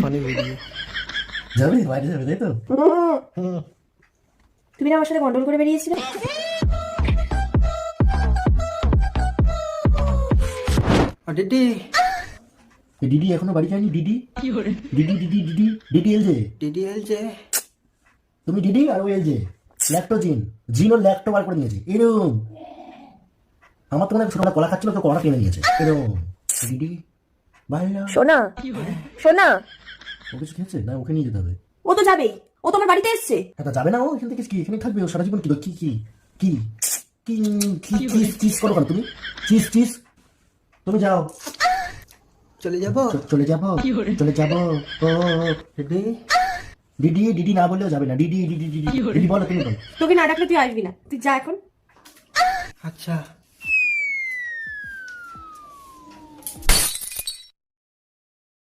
Funny video যাবে বাইরে যাবে তাই তো? তুমি না আমার সাথে গন্ডগোল করে বেরিয়েছিলে? ডিডি ডিডি এখনো বাড়ি যায়নি? ডিডি ডিডি ডিডি ডিডি ডিডি এলজে, ডিডি এলজে তুমি ডিডি আর ও এলজে, ল্যাক্টোজিন জিন ও ল্যাক্টো বার করে নিয়েছে এরকম। আমার তো মনে হয় ছোটবেলা কলা খাচ্ছিল তো কলা টেনে নিয়েছে এরকম। ডিডি বাইরে সোনা সোনা, ও কিছু খেয়েছে না? ওকে নিয়ে যেতে হবে। ও তো যাবেই, ও তোমার বাড়িতে এসছে। এটা যাবে না, ও এখান থেকে কি এখানে থাকবে? ও সারা জীবন কি কি কি কি কি চিজ চিজ করো কেন তুমি? চিজ চিজ তুমি যাও, চলে যাব চলে যাবো চলে যাবো। ও ডিডি ডিডি ডিডি না বললেও যাবে না। ডিডি ডিডি ডিডি ডিডি বলো, তুমি বলো। তোকে না ডাকলে তুই আসবি না, তুই যা এখন। আচ্ছা